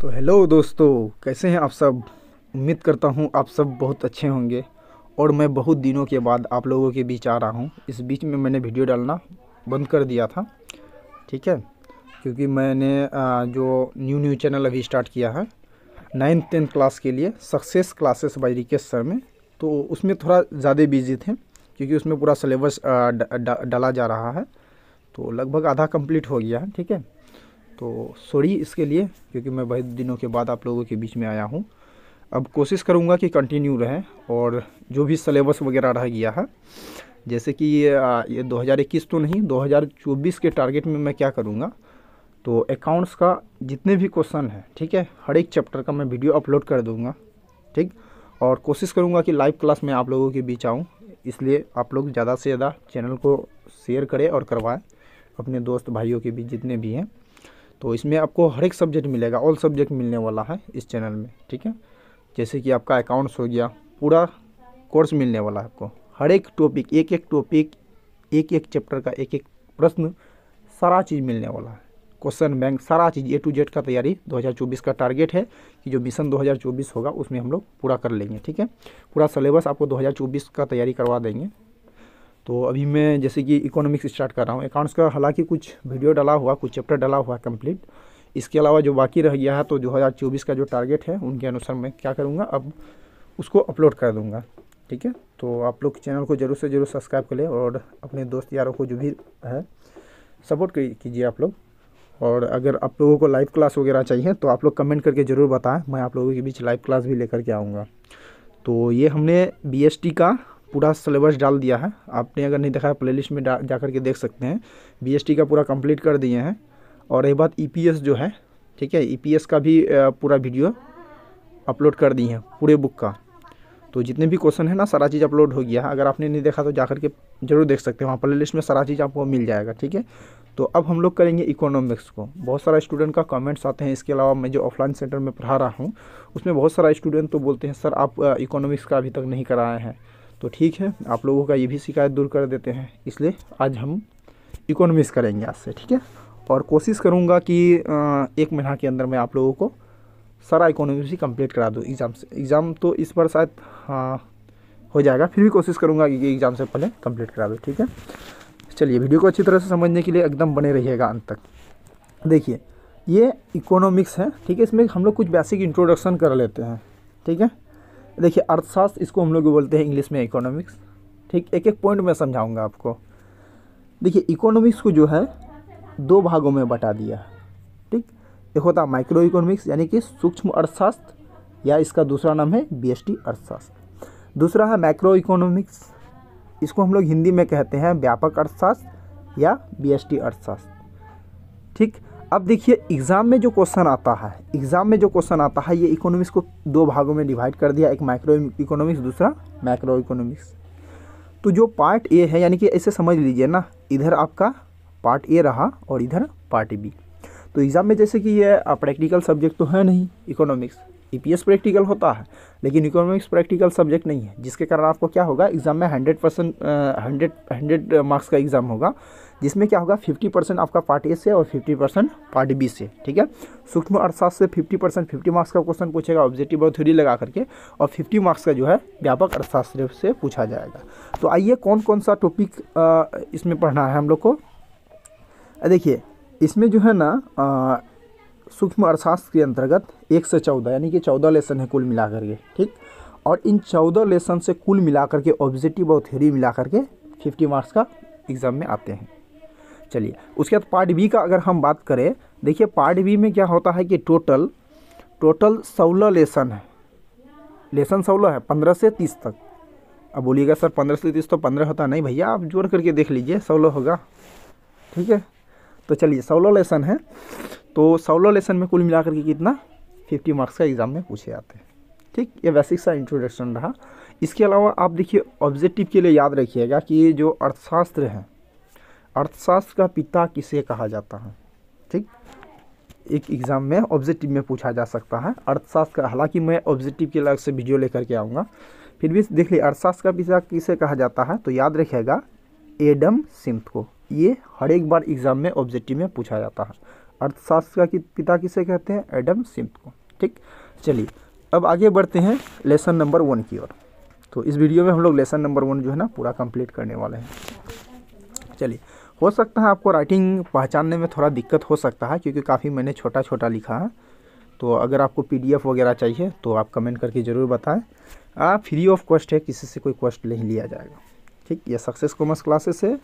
तो हेलो दोस्तों, कैसे हैं आप सब। उम्मीद करता हूं आप सब बहुत अच्छे होंगे। और मैं बहुत दिनों के बाद आप लोगों के बीच आ रहा हूं। इस बीच में मैंने वीडियो डालना बंद कर दिया था, ठीक है, क्योंकि मैंने जो न्यू चैनल अभी स्टार्ट किया है 9th-10th क्लास के लिए, success classes bye Rikesh sir में। तो उसमें थोड़ा ज़्यादा बिजी थे क्योंकि उसमें पूरा सिलेबस डाला जा रहा है। तो लगभग आधा कंप्लीट हो गया है, ठीक है। तो सॉरी इसके लिए, क्योंकि मैं बहुत दिनों के बाद आप लोगों के बीच में आया हूँ। अब कोशिश करूँगा कि कंटिन्यू रहे, और जो भी सिलेबस वगैरह रह गया है, जैसे कि ये 2021 तो नहीं, 2024 के टारगेट में मैं क्या करूँगा, तो अकाउंट्स का जितने भी क्वेश्चन हैं, ठीक है, हर एक चैप्टर का मैं वीडियो अपलोड कर दूँगा, ठीक। और कोशिश करूँगा कि लाइव क्लास में आप लोगों के बीच आऊँ, इसलिए आप लोग ज़्यादा से ज़्यादा चैनल को शेयर करें और करवाएं अपने दोस्त भाइयों के बीच जितने भी हैं। तो इसमें आपको हर एक सब्जेक्ट मिलेगा, ऑल सब्जेक्ट मिलने वाला है इस चैनल में, ठीक है। जैसे कि आपका अकाउंट्स हो गया, पूरा कोर्स मिलने वाला है आपको। हर एक टॉपिक, एक एक टॉपिक, एक एक चैप्टर का एक एक प्रश्न, सारा चीज़ मिलने वाला है। क्वेश्चन बैंक, सारा चीज़ A to Z का तैयारी 2024 का टारगेट है कि जो मिशन 2024 होगा उसमें हम लोग पूरा कर लेंगे, ठीक है। पूरा सिलेबस आपको 2024 का तैयारी करवा देंगे। तो अभी मैं जैसे कि इकोनॉमिक्स स्टार्ट कर रहा हूँ। अकाउंट्स का हालांकि कुछ वीडियो डाला हुआ, कुछ चैप्टर डाला हुआ है कंप्लीट। इसके अलावा जो बाकी रह गया है, तो 2024 का जो टारगेट है उनके अनुसार मैं क्या करूँगा, अब उसको अपलोड कर दूँगा, ठीक है। तो आप लोग चैनल को ज़रूर से ज़रूर सब्सक्राइब करें, और अपने दोस्त यारों को जो भी है सपोर्ट कीजिए आप लोग। और अगर आप लोगों को लाइव क्लास वगैरह चाहिए तो आप लोग कमेंट करके ज़रूर बताएं, मैं आप लोगों के बीच लाइव क्लास भी लेकर के आऊँगा। तो ये हमने BST का पूरा सिलेबस डाल दिया है। आपने अगर नहीं देखा है, प्लेलिस्ट में जा कर के देख सकते हैं। BST का पूरा कंप्लीट कर दिए हैं। और एक बात EPS जो है, ठीक है, EPS का भी पूरा वीडियो अपलोड कर दिए हैं पूरे बुक का। तो जितने भी क्वेश्चन है ना, सारा चीज़ अपलोड हो गया है। अगर आपने नहीं देखा तो जा कर के जरूर देख सकते हैं, वहाँ प्लेलिस्ट में सारा चीज़ आपको मिल जाएगा, ठीक है। तो अब हम लोग करेंगे इकोनॉमिक्स को। बहुत सारा स्टूडेंट का कमेंट्स आते हैं। इसके अलावा मैं जो ऑफलाइन सेंटर में पढ़ा रहा हूँ उसमें बहुत सारा स्टूडेंट तो बोलते हैं सर आप इकोनॉमिक्स का अभी तक नहीं कराए हैं। तो ठीक है, आप लोगों का ये भी शिकायत दूर कर देते हैं, इसलिए आज हम इकोनॉमिक्स करेंगे आज से, ठीक है। और कोशिश करूँगा कि 1 महीना के अंदर मैं आप लोगों को सारा इकोनॉमिक्स ही कंप्लीट करा दूँ एग्ज़ाम से। एग्ज़ाम तो इस बार शायद हो जाएगा, फिर भी कोशिश करूँगा कि एग्ज़ाम से पहले कंप्लीट करा दूँ, ठीक है। चलिए, वीडियो को अच्छी तरह से समझने के लिए एकदम बने रहिएगा अंत तक। देखिए, ये इकोनॉमिक्स है, ठीक है। इसमें हम लोग कुछ बेसिक इंट्रोडक्शन कर लेते हैं, ठीक है। देखिए, अर्थशास्त्र इसको हम लोग बोलते हैं इंग्लिश में इकोनॉमिक्स, ठीक। एक एक पॉइंट में समझाऊंगा आपको। देखिए, इकोनॉमिक्स को जो है 2 भागों में बटा दिया है, ठीक। एक होता है माइक्रो इकोनॉमिक्स, यानी कि सूक्ष्म अर्थशास्त्र, या इसका दूसरा नाम है BST अर्थशास्त्र। दूसरा है मैक्रो इकोनॉमिक्स, इसको हम लोग हिंदी में कहते हैं व्यापक अर्थशास्त्र या BST अर्थशास्त्र, ठीक। अब देखिए, एग्ज़ाम में जो क्वेश्चन आता है, ये इकोनॉमिक्स को 2 भागों में डिवाइड कर दिया, एक माइक्रो इकोनॉमिक्स, दूसरा मैक्रो इकोनॉमिक्स। तो जो पार्ट A है, यानी कि ऐसे समझ लीजिए ना, इधर आपका पार्ट A रहा और इधर पार्ट B। तो एग्ज़ाम में जैसे कि ये प्रैक्टिकल सब्जेक्ट तो है नहीं इकोनॉमिक्स, EPS प्रैक्टिकल होता है, लेकिन इकोनॉमिक्स प्रैक्टिकल सब्जेक्ट नहीं है, जिसके कारण आपको क्या होगा, एग्ज़ाम में 100 मार्क्स का एग्ज़ाम होगा, जिसमें क्या होगा 50% आपका पार्ट A से और 50% पार्ट B से, ठीक है। सूक्ष्म अर्थशास्त्र से 50 मार्क्स का क्वेश्चन पूछेगा ऑब्जेक्टिव और थ्योरी लगा करके, और 50 मार्क्स का जो है व्यापक अर्थशास्त्र से पूछा जाएगा। तो आइए, कौन कौन सा टॉपिक इसमें पढ़ना है हम लोग को। देखिए, इसमें जो है ना सूक्ष्म अर्थशास्त्र के अंतर्गत 1 से 14, यानी कि 14 लेसन है कुल मिला करके, ठीक। और इन 14 लेसन से कुल मिला करके ऑब्जेक्टिव और थ्योरी मिला करके 50 मार्क्स का एग्ज़ाम में आते हैं। चलिए, उसके बाद पार्ट B का अगर हम बात करें, देखिए पार्ट B में क्या होता है कि टोटल 16 लेसन है। लेसन 16 है, 15 से 30 तक। अब बोलिएगा सर 15 से 30 तो 15 होता नहीं भैया, आप जोड़ करके देख लीजिए, 16 होगा, ठीक है। तो चलिए, 16 लेसन है, तो 16 लेसन में कुल मिलाकर के कितना 50 मार्क्स का एग्ज़ाम में पूछे जाते हैं, ठीक। ये बेसिक सा इंट्रोडक्शन रहा। इसके अलावा आप देखिए, ऑब्जेक्टिव के लिए याद रखिएगा कि ये जो अर्थशास्त्र है, अर्थशास्त्र का पिता किसे कहा जाता है, ठीक। एक एग्ज़ाम में ऑब्जेक्टिव में पूछा जा सकता है अर्थशास्त्र का। हालांकि मैं ऑब्जेक्टिव के अलग से वीडियो लेकर के आऊँगा, फिर भी देख लीजिए अर्थशास्त्र का पिता किसे कहा जाता है, तो याद रखिएगा एडम स्मिथ को। ये हर एक बार एग्ज़ाम में ऑब्जेक्टिव में पूछा जाता है। अर्थशास्त्र का पिता किसे कहते हैं? एडम स्मिथ को। ठीक, चलिए अब आगे बढ़ते हैं लेसन नंबर 1 की ओर। तो इस वीडियो में हम लोग लेसन नंबर 1 जो है ना पूरा कंप्लीट करने वाले हैं। चलिए, हो सकता है आपको राइटिंग पहचानने में थोड़ा दिक्कत हो सकता है क्योंकि काफ़ी मैंने छोटा छोटा लिखा है। तो अगर आपको PDF वगैरह चाहिए तो आप कमेंट करके ज़रूर बताएं। फ्री ऑफ कॉस्ट है, किसी से कोई कॉस्ट नहीं लिया जाएगा। ठीक, ये सक्सेस कॉमर्स क्लासेस है,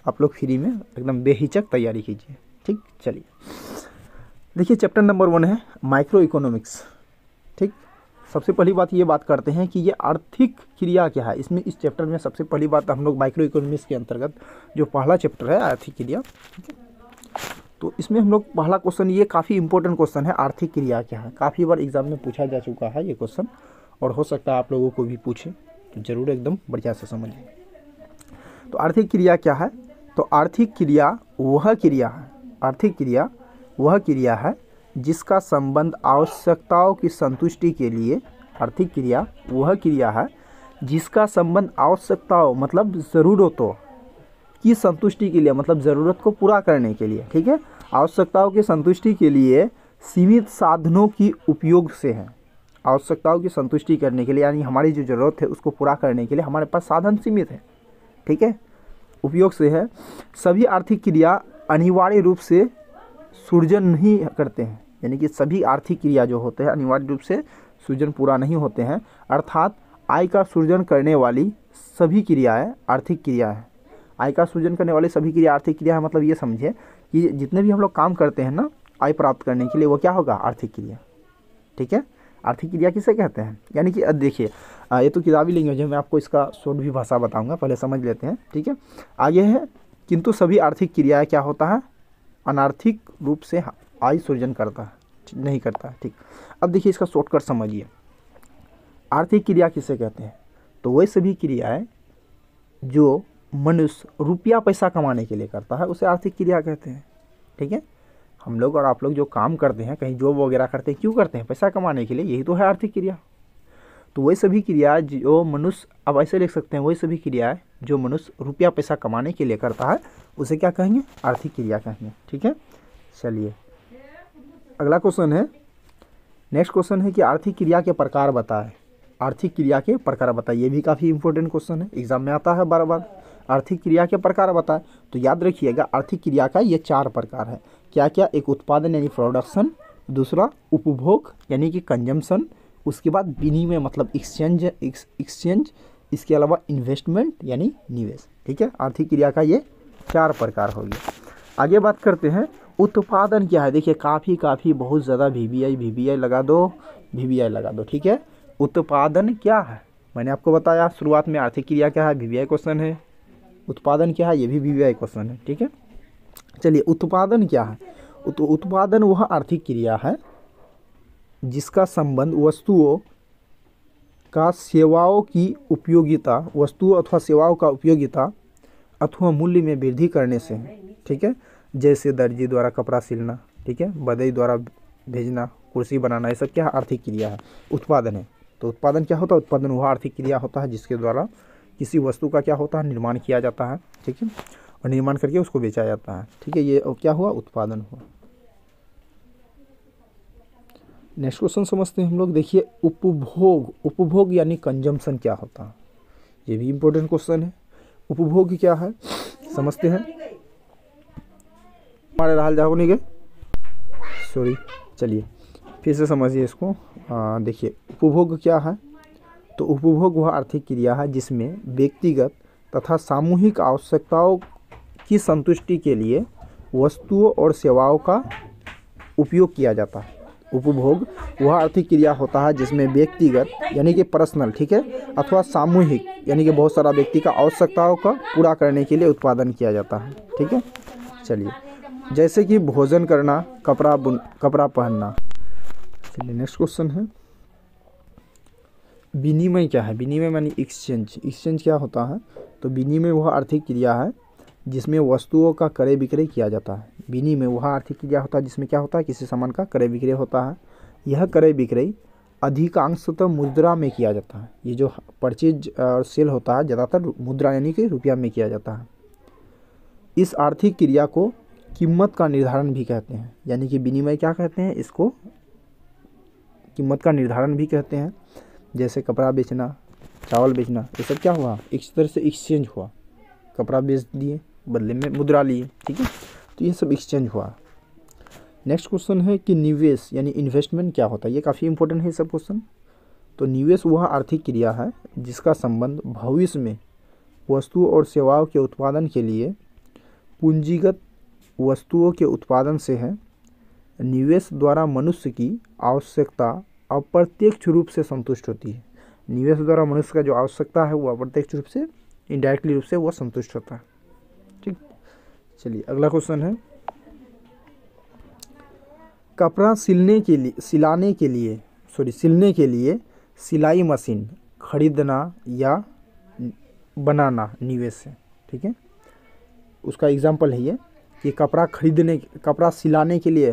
आप लोग फ्री में एकदम बेहिचक तैयारी कीजिए। ठीक, चलिए देखिए चैप्टर नंबर 1 है माइक्रो इकोनॉमिक्स। ठीक, सबसे पहली बात ये बात करते हैं कि ये आर्थिक क्रिया क्या है। इसमें इस चैप्टर में सबसे पहली बात हम लोग माइक्रो इकोनॉमिक्स के अंतर्गत जो पहला चैप्टर है आर्थिक क्रिया, ठीक है, तो इसमें हम लोग पहला क्वेश्चन, ये काफ़ी इंपॉर्टेंट क्वेश्चन है, आर्थिक क्रिया क्या है। काफ़ी बार एग्जाम में पूछा जा चुका है ये क्वेश्चन और हो सकता है आप लोगों को भी पूछे, तो ज़रूर एकदम बढ़िया से समझिए। तो आर्थिक क्रिया क्या है? तो आर्थिक क्रिया वह क्रिया है, आर्थिक क्रिया वह क्रिया है जिसका संबंध आवश्यकताओं की संतुष्टि के लिए, आर्थिक क्रिया वह क्रिया है जिसका संबंध आवश्यकताओं मतलब ज़रूरतों की संतुष्टि के लिए, मतलब ज़रूरत को पूरा करने के लिए, ठीक है, आवश्यकताओं की संतुष्टि के लिए सीमित साधनों की उपयोग से है। आवश्यकताओं की संतुष्टि करने के लिए यानी हमारी जो ज़रूरत है उसको पूरा करने के लिए हमारे पास साधन सीमित है, ठीक है, उपयोग से है। सभी आर्थिक क्रिया अनिवार्य रूप से सृजन नहीं करते हैं, यानी कि सभी आर्थिक क्रिया जो होते हैं अनिवार्य रूप से सृजन पूरा नहीं होते हैं, अर्थात आय का सृजन करने वाली सभी क्रियाएं आर्थिक क्रिया है। आय का सृजन करने वाली सभी क्रिया आर्थिक क्रिया है, मतलब ये समझिए कि जितने भी हम लोग काम करते हैं ना आय प्राप्त करने के लिए, वो क्या होगा? आर्थिक क्रिया। ठीक है, आर्थिक क्रिया किसे कहते हैं? यानी कि देखिए ये तो किताबी लैंग्वेज है, मैं आपको इसका शॉर्ट भी भाषा बताऊंगा, पहले समझ लेते हैं। ठीक है, आगे है, किंतु सभी आर्थिक क्रियाएं क्या होता है? अनार्थिक रूप से आय सृजन करता है, नहीं करता है। ठीक, अब देखिए इसका शॉर्टकट समझिए। आर्थिक क्रिया किसे कहते हैं? तो वही सभी क्रियाएं जो मनुष्य रुपया पैसा कमाने के लिए करता है उसे आर्थिक क्रिया कहते हैं। ठीक है, हम लोग और आप लोग जो काम करते हैं, कहीं जॉब वगैरह करते हैं, क्यों करते हैं? पैसा कमाने के लिए, यही तो है आर्थिक क्रिया। तो वही सभी क्रिया जो मनुष्य, अब ऐसे लिख सकते हैं, वही सभी क्रियाएं जो मनुष्य रुपया पैसा कमाने के लिए करता है उसे क्या कहेंगे? आर्थिक क्रिया कहेंगे। ठीक है, चलिए अगला क्वेश्चन है, नेक्स्ट क्वेश्चन है कि आर्थिक क्रिया के प्रकार बताएं। आर्थिक क्रिया के प्रकार बताएं, ये भी काफ़ी इंपॉर्टेंट क्वेश्चन है, एग्जाम में आता है बार बार। आर्थिक क्रिया के प्रकार बताएं, तो याद रखिएगा आर्थिक क्रिया का ये 4 प्रकार है। क्या क्या? एक उत्पादन यानी प्रोडक्शन, दूसरा उपभोग यानी कि कंजम्पशन, उसके बाद विनिमय मतलब एक्सचेंज, इसके अलावा इन्वेस्टमेंट यानी निवेश। ठीक है, आर्थिक क्रिया का ये 4 प्रकार हो गया। आगे बात करते हैं उत्पादन क्या है। देखिए काफ़ी बहुत ज़्यादा VBI लगा दो। ठीक है, उत्पादन क्या है? मैंने आपको बताया शुरुआत में आर्थिक क्रिया क्या है, VBI क्वेश्चन है। उत्पादन क्या है, ये भी VBI क्वेश्चन है। ठीक है, चलिए उत्पादन क्या है? तो उत्पादन वह आर्थिक क्रिया है जिसका संबंध वस्तुओं का सेवाओं की उपयोगिता, वस्तुओं अथवा सेवाओं का उपयोगिता अथवा मूल्य में वृद्धि करने से है। ठीक है, जैसे दर्जी द्वारा कपड़ा सिलना, ठीक है, बधई द्वारा भेजना, कुर्सी बनाना, ये सब क्या है? आर्थिक क्रिया है, उत्पादन है। तो उत्पादन क्या होता है? उत्पादन वह आर्थिक क्रिया होता है जिसके द्वारा किसी वस्तु का क्या होता है? निर्माण किया जाता है। ठीक है, और निर्माण करके उसको बेचा जाता है। ठीक है, ये क्या हुआ? उत्पादन हुआ। नेक्स्ट क्वेश्चन समझते हैं हम लोग। देखिए उपभोग यानी कंजम्पशन क्या होता है? ये भी इंपॉर्टेंट क्वेश्चन है। उपभोग क्या है समझते हैं। हमारे राहल जाओ नहीं गए, सॉरी, चलिए फिर से समझिए इसको। देखिए उपभोग क्या है? तो उपभोग वह आर्थिक क्रिया है जिसमें व्यक्तिगत तथा सामूहिक आवश्यकताओं की संतुष्टि के लिए वस्तुओं और सेवाओं का उपयोग किया जाता है। उपभोग वह आर्थिक क्रिया होता है जिसमें व्यक्तिगत यानी कि पर्सनल, ठीक है, अथवा सामूहिक यानी कि बहुत सारा व्यक्ति का आवश्यकताओं का पूरा करने के लिए उत्पादन किया जाता है। ठीक है, चलिए जैसे कि भोजन करना, कपड़ा पहनना। चलिए नेक्स्ट क्वेश्चन है विनिमय क्या है? विनिमय मानी एक्सचेंज क्या होता है? तो विनिमय वह आर्थिक क्रिया है जिसमें वस्तुओं का क्रय विक्रय किया जाता है। विनिमय वह आर्थिक क्रिया होता है जिसमें क्या होता है? किसी सामान का क्रय विक्रय होता है। यह क्रय विक्रय अधिकांशतः मुद्रा में किया जाता है। ये जो परचेज और सेल होता है ज़्यादातर मुद्रा यानी कि रुपया में किया जाता है। इस आर्थिक क्रिया को कीमत का निर्धारण भी कहते हैं, यानी कि विनिमय क्या कहते हैं, इसको कीमत का निर्धारण भी कहते हैं। जैसे कपड़ा बेचना, चावल बेचना, ये सब क्या हुआ, एक तरह से एक्सचेंज हुआ, कपड़ा बेच दिए बदले में मुद्रा लिए, ठीक है, तो ये सब एक्सचेंज हुआ। नेक्स्ट क्वेश्चन है कि निवेश यानी इन्वेस्टमेंट क्या होता है, ये काफ़ी इंपॉर्टेंट है सब क्वेश्चन। तो निवेश वह आर्थिक क्रिया है जिसका संबंध भविष्य में वस्तुओं और सेवाओं के उत्पादन के लिए पूंजीगत वस्तुओं के उत्पादन से है। निवेश द्वारा मनुष्य की आवश्यकता अप्रत्यक्ष रूप से संतुष्ट होती है। निवेश द्वारा मनुष्य का जो आवश्यकता है वो अप्रत्यक्ष रूप से, इनडायरेक्टली रूप से वो संतुष्ट होता है। ठीक, चलिए अगला क्वेश्चन है, कपड़ा सिलने के लिए सिलाई मशीन खरीदना या बनाना निवेश है। ठीक है, उसका एग्जाम्पल है ये कि कपड़ा सिलाने के लिए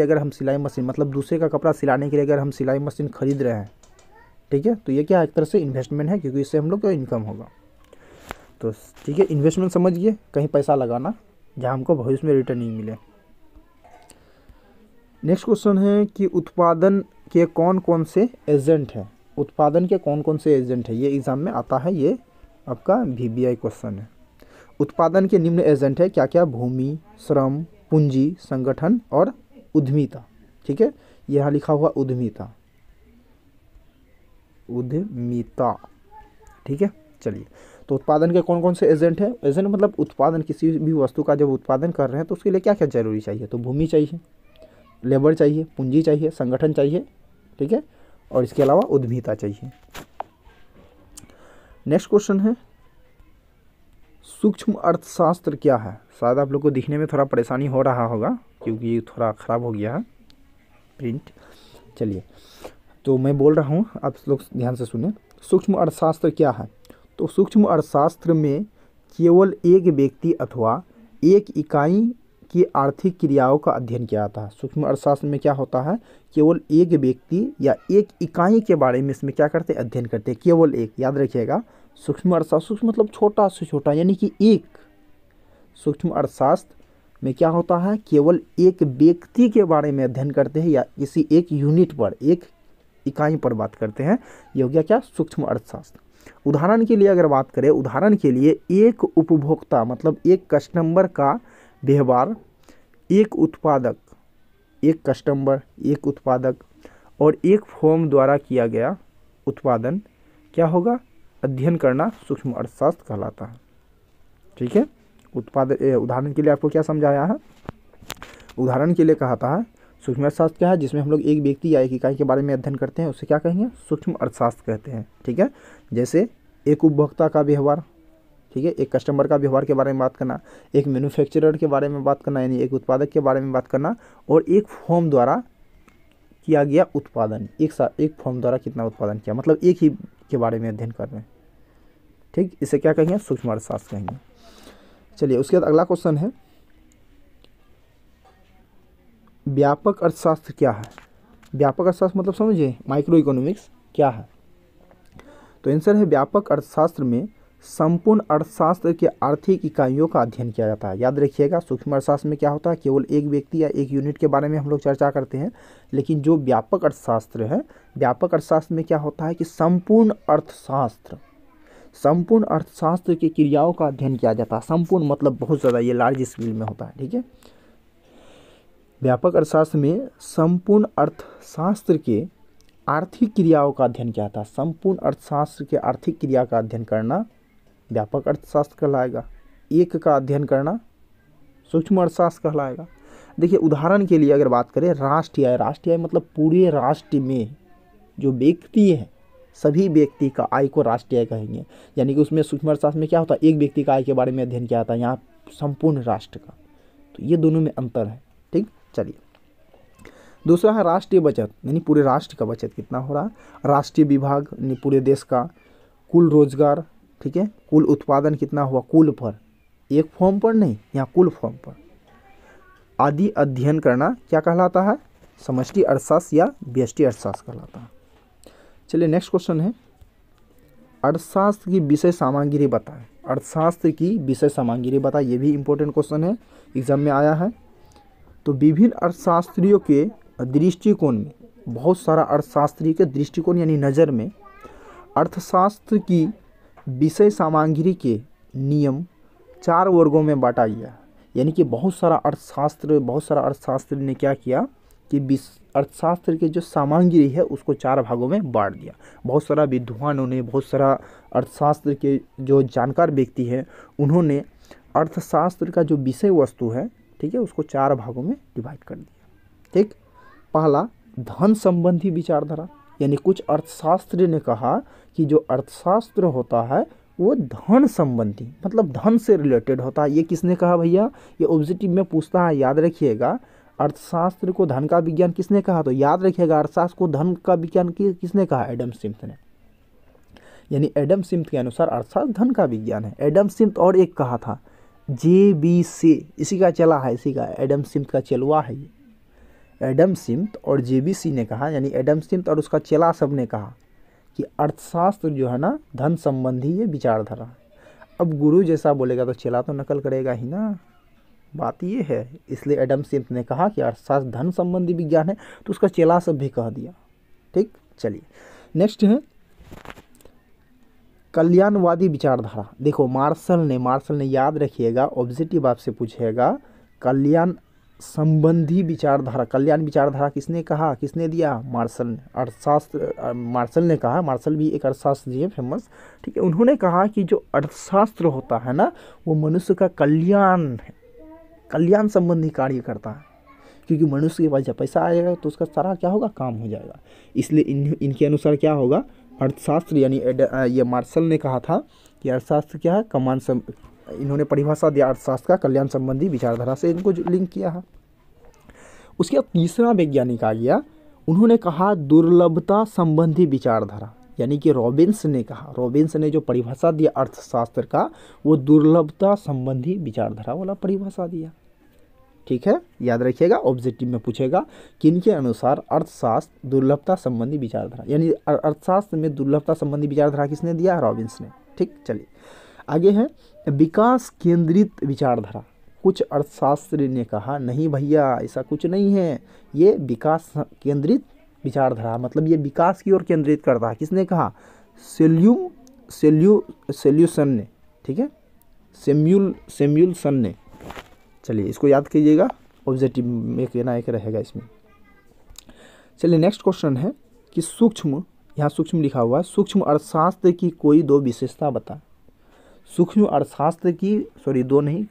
अगर हम सिलाई मशीन, मतलब दूसरे का कपड़ा सिलाने के लिए अगर हम सिलाई मशीन खरीद रहे हैं, ठीक है, तो ये क्या एक तरह से इन्वेस्टमेंट है, क्योंकि इससे हम लोग का इनकम होगा। तो ठीक है, इन्वेस्टमेंट समझिए, कहीं पैसा लगाना जहाँ हमको भविष्य में रिटर्न नहीं मिले। नेक्स्ट क्वेश्चन है कि उत्पादन के कौन कौन से एजेंट हैं, ये एग्जाम में आता है, ये आपका VBI क्वेश्चन है। उत्पादन के निम्न एजेंट है क्या क्या, भूमि, श्रम, पूंजी, संगठन और उद्यमिता। ठीक है, यहाँ लिखा हुआ उद्यमिता। ठीक है, चलिए, तो उत्पादन के कौन कौन से एजेंट है, एजेंट मतलब उत्पादन, किसी भी वस्तु का जब उत्पादन कर रहे हैं तो उसके लिए क्या क्या जरूरी चाहिए, तो भूमि चाहिए, लेबर चाहिए, पूंजी चाहिए, संगठन चाहिए, ठीक है, और इसके अलावा उद्यमिता चाहिए। नेक्स्ट क्वेश्चन है, सूक्ष्म अर्थशास्त्र क्या है। शायद आप लोग को दिखने में थोड़ा परेशानी हो रहा होगा क्योंकि ये थोड़ा ख़राब हो गया है प्रिंट। चलिए, तो मैं बोल रहा हूँ, आप लोग ध्यान से सुने। सूक्ष्म अर्थशास्त्र क्या है, तो सूक्ष्म अर्थशास्त्र में केवल एक व्यक्ति अथवा एक इकाई की आर्थिक क्रियाओं का अध्ययन किया जाता है। सूक्ष्म अर्थशास्त्र में क्या होता है, केवल एक व्यक्ति या एक इकाई के बारे में इसमें क्या करते हैं, अध्ययन करते हैं, केवल एक, याद रखिएगा। सूक्ष्म अर्थशास्त्र, सूक्ष्म मतलब छोटा से छोटा, यानी कि एक। सूक्ष्म अर्थशास्त्र में क्या होता है, केवल एक व्यक्ति के बारे में अध्ययन करते हैं या किसी एक यूनिट पर, एक इकाई पर बात करते हैं, ये हो गया क्या, सूक्ष्म अर्थशास्त्र। उदाहरण के लिए अगर बात करें, उदाहरण के लिए एक उपभोक्ता मतलब एक कस्टमर का व्यवहार एक उत्पादक और एक फर्म द्वारा किया गया उत्पादन क्या होगा, अध्ययन करना सूक्ष्म अर्थशास्त्र कहलाता है। ठीक है, उदाहरण के लिए आपको क्या समझाया है, उदाहरण के लिए कहता है सूक्ष्म अर्थशास्त्र क्या है, जिसमें हम लोग एक व्यक्ति या एक इकाई के बारे में अध्ययन करते हैं, उसे क्या कहेंगे, सूक्ष्म अर्थशास्त्र कहते हैं। ठीक है, जैसे एक उपभोक्ता का व्यवहार, ठीक है, एक कस्टमर का व्यवहार के बारे में बात करना, एक मैन्युफैक्चरर के बारे में बात करना, यानी एक उत्पादक के बारे में बात करना, और एक फर्म द्वारा किया गया उत्पादन, एक फर्म द्वारा कितना उत्पादन किया, मतलब एक ही के बारे में अध्ययन कर रहे हैं। ठीक, इसे क्या कहेंगे, सूक्ष्म अर्थशास्त्र कहेंगे। चलिए, उसके बाद अगला क्वेश्चन है, व्यापक अर्थशास्त्र क्या है। व्यापक अर्थशास्त्र मतलब समझिए माइक्रो इकोनॉमिक्स क्या है। तो आंसर है, व्यापक अर्थशास्त्र में संपूर्ण अर्थशास्त्र के आर्थिक इकाइयों का अध्ययन किया जाता है। याद रखिएगा, सूक्ष्म अर्थशास्त्र में क्या होता है, केवल एक व्यक्ति या एक यूनिट के बारे में हम लोग चर्चा करते हैं, लेकिन जो व्यापक अर्थशास्त्र है, व्यापक अर्थशास्त्र में क्या होता है कि संपूर्ण अर्थशास्त्र की क्रियाओं का अध्ययन किया जाता है। संपूर्ण मतलब बहुत ज़्यादा, ये लार्ज स्केल में होता है। ठीक है, व्यापक अर्थशास्त्र में संपूर्ण अर्थशास्त्र के आर्थिक क्रियाओं का अध्ययन किया जाता है। संपूर्ण अर्थशास्त्र के आर्थिक क्रिया का अध्ययन करना व्यापक अर्थशास्त्र कहलाएगा, एक का अध्ययन करना सूक्ष्म अर्थशास्त्र कहलाएगा। देखिए, उदाहरण के लिए अगर बात करें, राष्ट्रीय आय मतलब पूरे राष्ट्र में जो व्यक्ति है, सभी व्यक्ति का आय को राष्ट्रीय आय कहेंगे, यानी कि उसमें सूक्ष्म अर्थशास्त्र में क्या होता है, एक व्यक्ति का आय के बारे में अध्ययन किया जाता है, यहाँ संपूर्ण राष्ट्र का। तो ये दोनों में अंतर है। ठीक, चलिए, दूसरा है राष्ट्रीय बचत, यानी पूरे राष्ट्र का बचत कितना हो रहा है। राष्ट्रीय विभाग यानी पूरे देश का। कुल रोजगार, ठीक है, कुल उत्पादन कितना हुआ, कुल पर, एक फॉर्म पर नहीं, यहाँ कुल फॉर्म पर आदि अध्ययन करना क्या कहलाता है, समष्टि अर्थशास्त्र या व्यष्टि अर्थशास्त्र कहलाता है। चलिए, नेक्स्ट क्वेश्चन है, अर्थशास्त्र की विषय सामग्री बताएं। अर्थशास्त्र की विषय सामग्री बता, ये भी इम्पोर्टेंट क्वेश्चन है, एग्जाम में आया है। तो विभिन्न अर्थशास्त्रियों के दृष्टिकोण में, बहुत सारा अर्थशास्त्री के दृष्टिकोण यानी नज़र में अर्थशास्त्र की विषय सामग्री के नियम 4 वर्गों में बांटा गया। यानी कि बहुत सारा अर्थशास्त्र ने क्या किया कि अर्थशास्त्र के जो सामग्री है उसको 4 भागों में बांट दिया। बहुत सारा विद्वानों ने, बहुत सारा अर्थशास्त्र के जो जानकार व्यक्ति हैं उन्होंने अर्थशास्त्र का जो विषय वस्तु है, ठीक है, उसको 4 भागों में डिवाइड कर दिया। ठीक, पहला धन संबंधी विचारधारा, यानी कुछ अर्थशास्त्री ने कहा कि जो अर्थशास्त्र होता है वो धन संबंधी, मतलब धन से रिलेटेड होता है। ये किसने कहा भैया? ये ऑब्जेक्टिव में पूछता है, याद रखिएगा। अर्थशास्त्र को धन का विज्ञान किसने कहा? तो याद रखिएगा, अर्थशास्त्र को धन का विज्ञान किसने कहा? एडम स्मिथ ने। यानी एडम स्मिथ के अनुसार अर्थशास्त्र धन का विज्ञान है। एडम स्मिथ और एक कहा था JBC, इसी का चला है, इसी का एडम स्मिथ का चलवा है ये। एडम स्मिथ और JBC ने कहा, यानी एडम स्मिथ और उसका चेला सब ने कहा कि अर्थशास्त्र जो है ना धन संबंधी ये विचारधारा है। अब गुरु जैसा बोलेगा तो चेला तो नकल करेगा ही ना, बात ये है। इसलिए एडम स्मिथ ने कहा कि अर्थशास्त्र धन संबंधी विज्ञान है, तो उसका चेला सब भी कह दिया। ठीक, चलिए नेक्स्ट है कल्याणवादी विचारधारा। देखो मार्शल ने याद रखिएगा, ऑब्जेक्टिव आपसे पूछेगा कल्याण संबंधी विचारधारा, कल्याण विचारधारा किसने कहा, किसने दिया? मार्शल ने। अर्थशास्त्र मार्शल ने कहा, मार्शल भी एक अर्थशास्त्री है फेमस, ठीक है। उन्होंने कहा कि जो अर्थशास्त्र होता है ना वो मनुष्य का कल्याण है, कल्याण संबंधी कार्य करता है, क्योंकि मनुष्य के पास जब पैसा आएगा तो उसका सारा क्या होगा, काम हो जाएगा। इसलिए इनके अनुसार क्या होगा, अर्थशास्त्र यानी ये मार्शल ने कहा था कि अर्थशास्त्र क्या है, इन्होंने परिभाषा दिया अर्थशास्त्र का कल्याण संबंधी विचारधारा से, इनको जो लिंक किया है। उसके बाद तीसरा वैज्ञानिक आ गया, उन्होंने कहा दुर्लभता संबंधी विचारधारा, यानी कि रॉबिन्स ने कहा, रॉबिन्स ने जो परिभाषा दिया अर्थशास्त्र का वो दुर्लभता संबंधी विचारधारा वाला परिभाषा दिया। ठीक है, याद रखिएगा, ऑब्जेक्टिव में पूछेगा किनके अनुसार अर्थशास्त्र दुर्लभता संबंधी विचारधारा, यानी अर्थशास्त्र में दुर्लभता संबंधी विचारधारा किसने दिया? रॉबिन्स ने। ठीक, चलिए आगे है विकास केंद्रित विचारधारा। कुछ अर्थशास्त्री ने कहा नहीं भैया ऐसा कुछ नहीं है, ये विकास केंद्रित विचारधारा, मतलब ये विकास की ओर केंद्रित करता है। किसने कहा? सैम्यूलसन ने, ठीक है, सैम्यूलसन ने। चलिए इसको याद कीजिएगा, ऑब्जेक्टिव में एक ना एक रहेगा इसमें। चलिए नेक्स्ट क्वेश्चन है कि सूक्ष्म, यहाँ सूक्ष्म लिखा हुआ है, सूक्ष्म अर्थशास्त्र की कोई 2 विशेषता बता। सूक्ष्म अर्थशास्त्र की, सॉरी 2 नहीं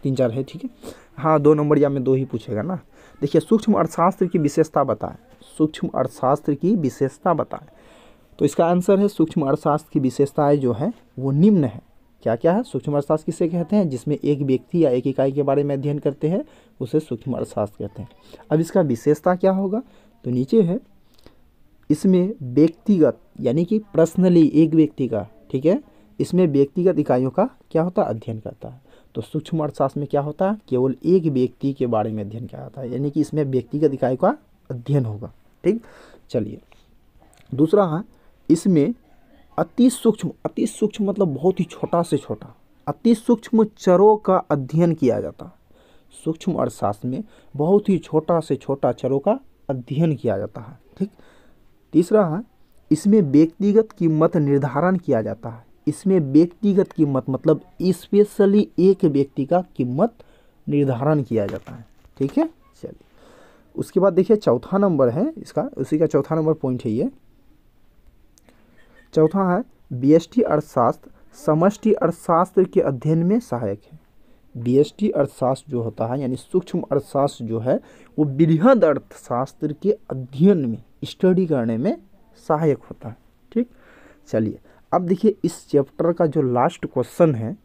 3-4 है, ठीक है, हाँ 2 नंबर या में 2 ही पूछेगा ना। देखिए सूक्ष्म अर्थशास्त्र की विशेषता बताएं, सूक्ष्म अर्थशास्त्र की विशेषता बताएं। तो इसका आंसर है सूक्ष्म अर्थशास्त्र की विशेषताएं जो है वो निम्न है। क्या क्या है? सूक्ष्म अर्थशास्त्र किसे कहते हैं? जिसमें एक व्यक्ति या एक इकाई के बारे में अध्ययन करते हैं उसे सूक्ष्म अर्थशास्त्र कहते हैं। अब इसका विशेषता क्या होगा? तो नीचे है, इसमें व्यक्तिगत यानी कि पर्सनली एक व्यक्ति का, ठीक है, इसमें व्यक्तिगत इकाइयों का क्या होता है? अध्ययन करता है। तो सूक्ष्म अर्थशास्त्र में क्या होता है? केवल एक व्यक्ति के बारे में अध्ययन किया जाता है, यानी कि इसमें व्यक्तिगत इकाई का अध्ययन होगा। ठीक, चलिए दूसरा है, इसमें अति सूक्ष्म मतलब बहुत ही छोटा से छोटा, अति सूक्ष्म चरों का अध्ययन किया जाता है। सूक्ष्म अर्थशास्त्र में बहुत ही छोटा से छोटा चरों का अध्ययन किया जाता है। ठीक, तीसरा है, इसमें व्यक्तिगत कीमत निर्धारण किया जाता है। इसमें व्यक्तिगत कीमत मतलब स्पेशली एक व्यक्ति का कीमत निर्धारण किया जाता है। ठीक है, चलिए उसके बाद देखिए चौथा नंबर है इसका, उसी का चौथा नंबर पॉइंट है ये। चौथा है व्यष्टि अर्थशास्त्र समष्टि अर्थशास्त्र के अध्ययन में सहायक है। व्यष्टि अर्थशास्त्र जो होता है यानी सूक्ष्म अर्थशास्त्र जो है वो बृहद अर्थशास्त्र के अध्ययन में, स्टडी करने में सहायक होता है। ठीक, चलिए अब देखिए इस चैप्टर का जो लास्ट क्वेश्चन है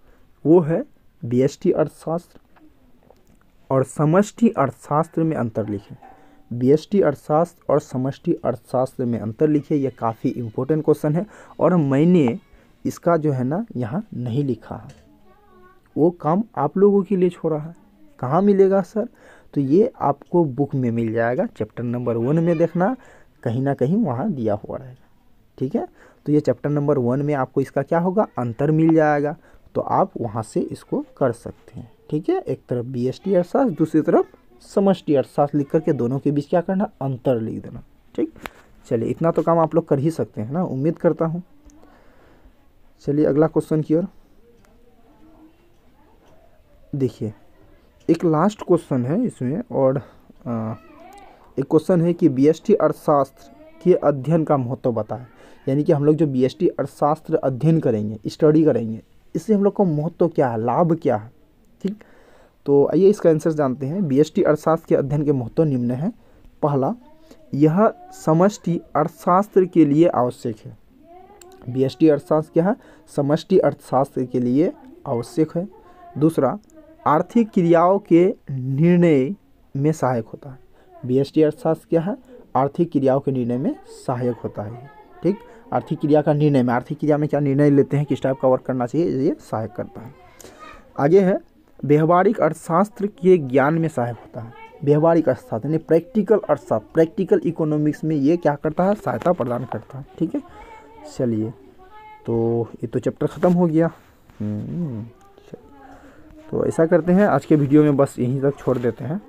वो है व्यष्टि अर्थशास्त्र और समष्टि अर्थशास्त्र में अंतर लिखें। व्यष्टि अर्थशास्त्र और समष्टि अर्थशास्त्र में अंतर लिखिए, यह काफ़ी इम्पोर्टेंट क्वेश्चन है और मैंने इसका जो है ना यहाँ नहीं लिखा है, वो काम आप लोगों के लिए छोड़ा है। कहाँ मिलेगा सर? तो ये आपको बुक में मिल जाएगा, चैप्टर नंबर 1 में देखना, कहीं ना कहीं वहाँ दिया हुआ रहेगा। ठीक है, तो ये चैप्टर नंबर 1 में आपको इसका क्या होगा? अंतर मिल जाएगा। तो आप वहाँ से इसको कर सकते हैं। ठीक है, एक तरफ बीएसटी अर्थशास्त्र, दूसरी तरफ समष्टि अर्थशास्त्र लिख करके दोनों के बीच क्या करना, अंतर लिख देना। ठीक, चलिए इतना तो काम आप लोग कर ही सकते हैं ना, उम्मीद करता हूँ। चलिए अगला क्वेश्चन की ओर देखिए, एक लास्ट क्वेश्चन है इसमें, और एक क्वेश्चन है कि बीएसटी अर्थशास्त्र के अध्ययन का महत्व बताएं। यानी कि हम लोग जो बीएसटी अर्थशास्त्र अध्ययन करेंगे, स्टडी करेंगे, इससे हम लोग का महत्व क्या है, लाभ क्या है। ठीक, तो आइए इसका आंसर जानते हैं। बीएसटी अर्थशास्त्र के अध्ययन के महत्व निम्न है। पहला, यह समष्टि अर्थशास्त्र के लिए आवश्यक है। बीएसटी अर्थशास्त्र क्या है, समष्टि अर्थशास्त्र के लिए आवश्यक है। दूसरा, आर्थिक क्रियाओं के निर्णय में सहायक होता है। बीएसटी अर्थशास्त्र क्या है, आर्थिक क्रियाओं के निर्णय में सहायक होता है। ठीक, आर्थिक क्रिया का निर्णय में, आर्थिक क्रिया में क्या निर्णय लेते हैं, किस टाइप का वर्क करना चाहिए, ये सहायक करता है। आगे है, व्यवहारिक अर्थशास्त्र के ज्ञान में सहायक होता है। व्यवहारिक अर्थशास्त्र यानी प्रैक्टिकल अर्थशास्त्र, प्रैक्टिकल इकोनॉमिक्स में ये क्या करता है, सहायता प्रदान करता है। ठीक है, चलिए तो ये तो चैप्टर ख़त्म हो गया। तो ऐसा करते हैं, आज के वीडियो में बस यहीं तक छोड़ देते हैं।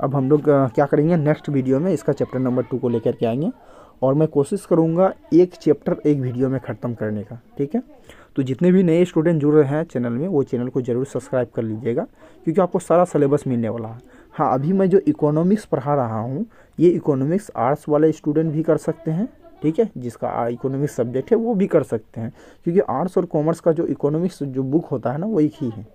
अब हम लोग क्या करेंगे, नेक्स्ट वीडियो में इसका चैप्टर नंबर 2 को लेकर के आएंगे, और मैं कोशिश करूंगा एक चैप्टर एक वीडियो में ख़त्म करने का। ठीक है, तो जितने भी नए स्टूडेंट जुड़ रहे हैं चैनल में, वो चैनल को ज़रूर सब्सक्राइब कर लीजिएगा, क्योंकि आपको सारा सिलेबस मिलने वाला है। हाँ, अभी मैं जो इकोनॉमिक्स पढ़ा रहा हूँ, ये इकोनॉमिक्स आर्ट्स वाले स्टूडेंट भी कर सकते हैं। ठीक है, जिसका इकोनॉमिक्स सब्जेक्ट है वो भी कर सकते हैं, क्योंकि आर्ट्स और कॉमर्स का जो इकोनॉमिक्स जो बुक होता है ना, वो एक ही है।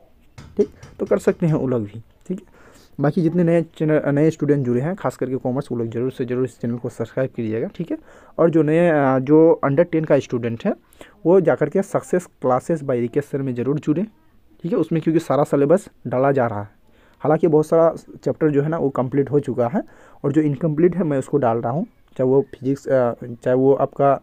ठीक, तो कर सकते हैं वो लोग भी। ठीक है, बाकी जितने नए स्टूडेंट जुड़े हैं, खास करके कॉमर्स, वो लोग जरूर से जरूर इस चैनल को सब्सक्राइब कीजिएगा। ठीक है, और जो अंडर 10 का स्टूडेंट है, वो जाकर के success classes bye Rikesh sir में ज़रूर जुड़े। ठीक है, उसमें क्योंकि सारा सिलेबस डाला जा रहा है। हालांकि बहुत सारा चैप्टर जो है ना वो कंप्लीट हो चुका है, और जो इनकम्प्लीट है मैं उसको डाल रहा हूँ, चाहे वो फिजिक्स, चाहे वो आपका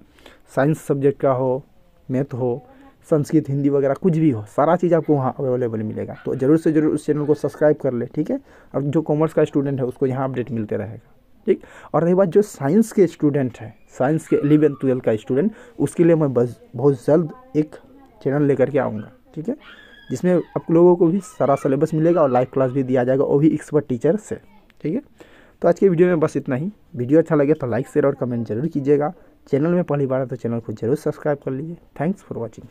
साइंस सब्जेक्ट का हो, मैथ हो, संस्कृत, हिंदी वगैरह कुछ भी हो, सारा चीज़ आपको वहाँ अवेलेबल मिलेगा। तो ज़रूर से ज़रूर उस चैनल को सब्सक्राइब कर ले। ठीक है, और जो कॉमर्स का स्टूडेंट है उसको यहाँ अपडेट मिलते रहेगा। ठीक, और रही बात जो साइंस के स्टूडेंट है, साइंस के 11th 12th का स्टूडेंट, उसके लिए मैं बस बहुत जल्द एक चैनल लेकर के आऊँगा। ठीक है, जिसमें आप लोगों को भी सारा सिलेबस मिलेगा और लाइव क्लास भी दिया जाएगा, वो भी एक्सपर्ट टीचर से। ठीक है, तो आज के वीडियो में बस इतना ही। वीडियो अच्छा लगे तो लाइक शेयर और कमेंट जरूर कीजिएगा। चैनल में पहली बार है तो चैनल को जरूर सब्सक्राइब कर लीजिए। Thanks for watching.